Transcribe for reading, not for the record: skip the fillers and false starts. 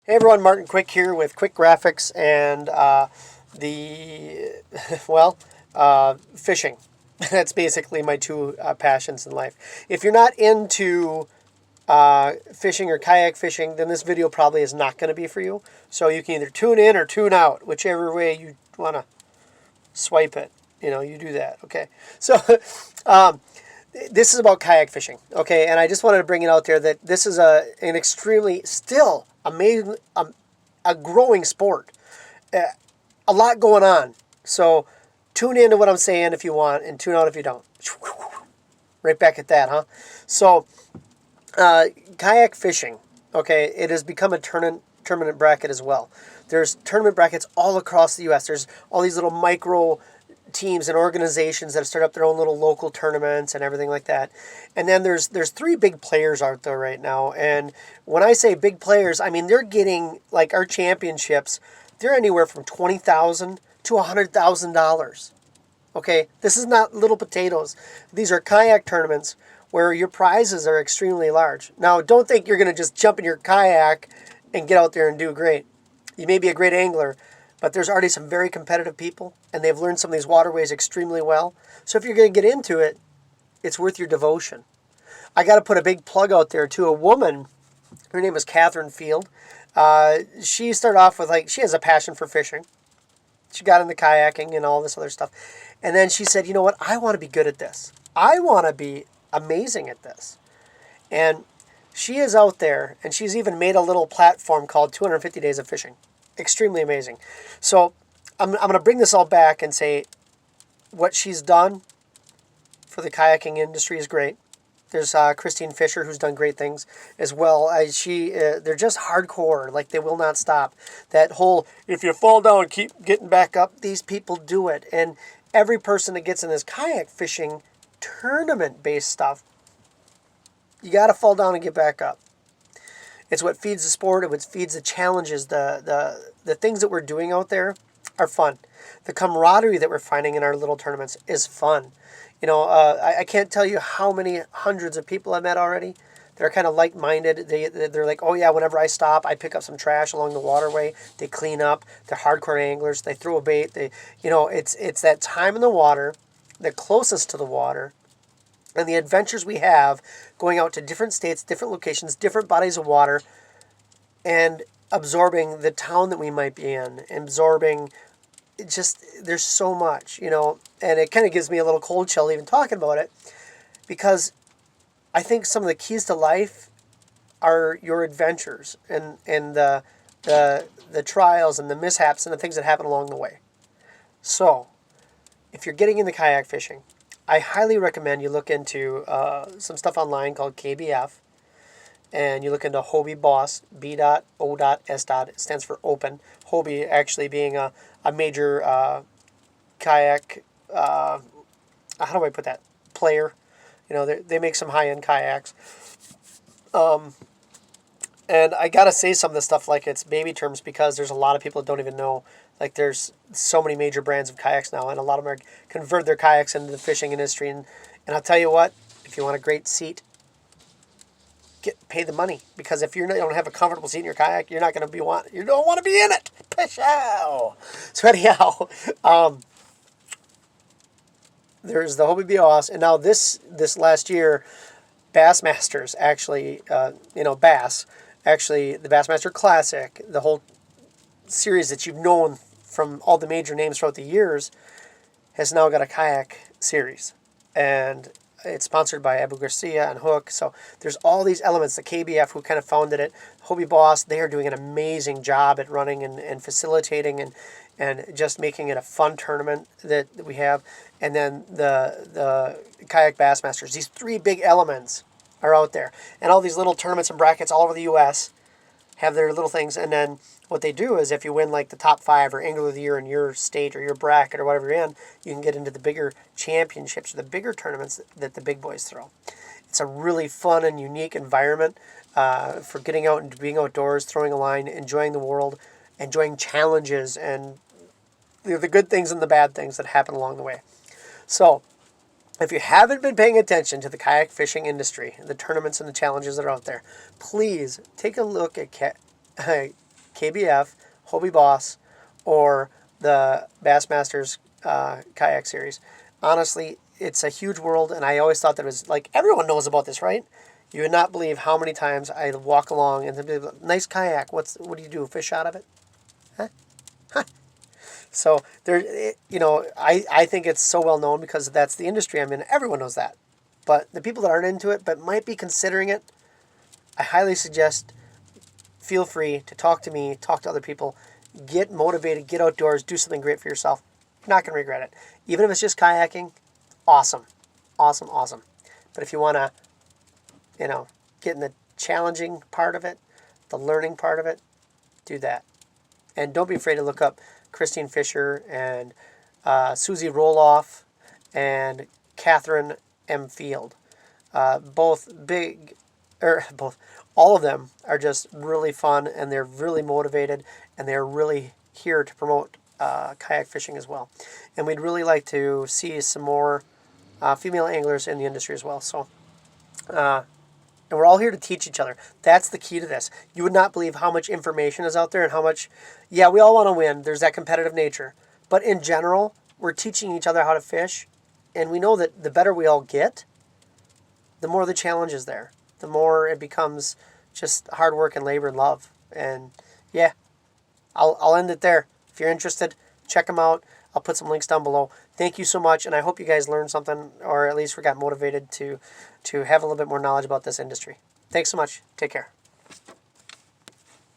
Hey everyone, Martin Quick here with Quick Graphics and the, fishing. That's basically my two passions in life. If you're not into fishing or kayak fishing, then this video probably is not going to be for you. So you can either tune in or tune out, whichever way you want to swipe it. You do that, okay? So um, this is about kayak fishing, okay? And I just wanted to bring it out there that this is an extremely, still amazing, a growing sport. A lot going on. So tune into what I'm saying if you want and tune out if you don't. Right back at that, huh? So kayak fishing, okay, it has become a tournament bracket as well. There's tournament brackets all across the U.S. There's all these little micro teams and organizations that have started up their own little local tournaments and everything like that. And then there's three big players out there right now. And when I say big players, I mean they're getting, like, our championships. They're anywhere from $20,000 to $100,000. Okay, this is not little potatoes. These are kayak tournaments where your prizes are extremely large. Now, don't think you're going to just jump in your kayak and get out there and do great. You may be a great angler, but there's already some very competitive people, and they've learned some of these waterways extremely well. So if you're going to get into it, it's worth your devotion. I got to put a big plug out there to a woman. Her name is Catherine Field. She started off with, she has a passion for fishing. She got into kayaking and all this other stuff. And then she said, you know what? I want to be good at this. I want to be amazing at this. And she is out there, and she's even made a little platform called 250 Days of Fishing. Extremely amazing. So I'm going to bring this all back and say what she's done for the kayaking industry is great. There's Christine Fisher, who's done great things as well. They're just hardcore, like they will not stop. That whole, if you fall down, keep getting back up, these people do it. And every person that gets in this kayak fishing tournament-based stuff, you got to fall down and get back up. It's what feeds the sport. It's what feeds the challenges. The things that we're doing out there are fun. The camaraderie that we're finding in our little tournaments is fun. I can't tell you how many hundreds of people I've met already. They're kind of like-minded. They're like, oh yeah, whenever I stop, I pick up some trash along the waterway. They clean up. They're hardcore anglers. They throw a bait. It's that time in the water, the closest to the water, and the adventures we have going out to different states, different locations, different bodies of water, and absorbing the town that we might be in, absorbing there's so much, and it kind of gives me a little cold chill even talking about it, because I think some of the keys to life are your adventures and the trials and the mishaps and the things that happen along the way. So if you're getting into kayak fishing, I highly recommend you look into some stuff online called KBF, and you look into Hobie Boss, B.O.S. It stands for open. Hobie actually being a major kayak, how do I put that, player. They make some high-end kayaks. And I got to say some of this stuff like it's baby terms, because there's a lot of people that don't even know. Like, there's so many major brands of kayaks now, and a lot of them are convert their kayaks into the fishing industry. And I'll tell you what, if you want a great seat, pay the money, because if you don't have a comfortable seat in your kayak, you're not going to you don't want to be in it. Pishow. So anyhow, there's the Hobie BOS, and now this last year, Bassmasters actually, Bass, actually the Bassmaster Classic, the whole series that you've known from all the major names throughout the years, has now got a kayak series, and it's sponsored by Abu Garcia and Hook. So there's all these elements. The KBF, who kind of founded it, Hobie Boss, they are doing an amazing job at running and facilitating and just making it a fun tournament that we have. And then the Kayak Bassmasters. These three big elements are out there. And all these little tournaments and brackets all over the U.S. have their little things. And then what they do is, if you win like the top 5 or Angler of the Year in your state or your bracket or whatever you're in, you can get into the bigger championships or the bigger tournaments that the big boys throw. It's a really fun and unique environment for getting out and being outdoors, throwing a line, enjoying the world, enjoying challenges, and the good things and the bad things that happen along the way. So if you haven't been paying attention to the kayak fishing industry, the tournaments and the challenges that are out there, please take a look at KBF, Hobie Boss, or the Bassmasters kayak series. Honestly, it's a huge world, and I always thought that it was like everyone knows about this, right? You would not believe how many times I walk along and they'd be like, nice kayak. What do you do? Fish out of it? Huh? Huh? So I think it's so well known because that's the industry I'm in. Everyone knows that. But the people that aren't into it but might be considering it, I highly suggest feel free to talk to me, talk to other people, get motivated, get outdoors, do something great for yourself. You're not going to regret it. Even if it's just kayaking, awesome. Awesome, awesome. But if you want to, get in the challenging part of it, the learning part of it, do that. And don't be afraid to look up Christine Fisher and Susie Roloff and Catherine M. Field. Both all of them are just really fun, and they're really motivated, and they're really here to promote kayak fishing as well. And we'd really like to see some more female anglers in the industry as well. So, and we're all here to teach each other. That's the key to this. You would not believe how much information is out there and how much, yeah, we all want to win. There's that competitive nature. But in general, we're teaching each other how to fish, and we know that the better we all get, the more the challenge is there. The more it becomes just hard work and labor and love. And yeah, I'll end it there. If you're interested, check them out. I'll put some links down below. Thank you so much, and I hope you guys learned something, or at least we got motivated to have a little bit more knowledge about this industry. Thanks so much. Take care.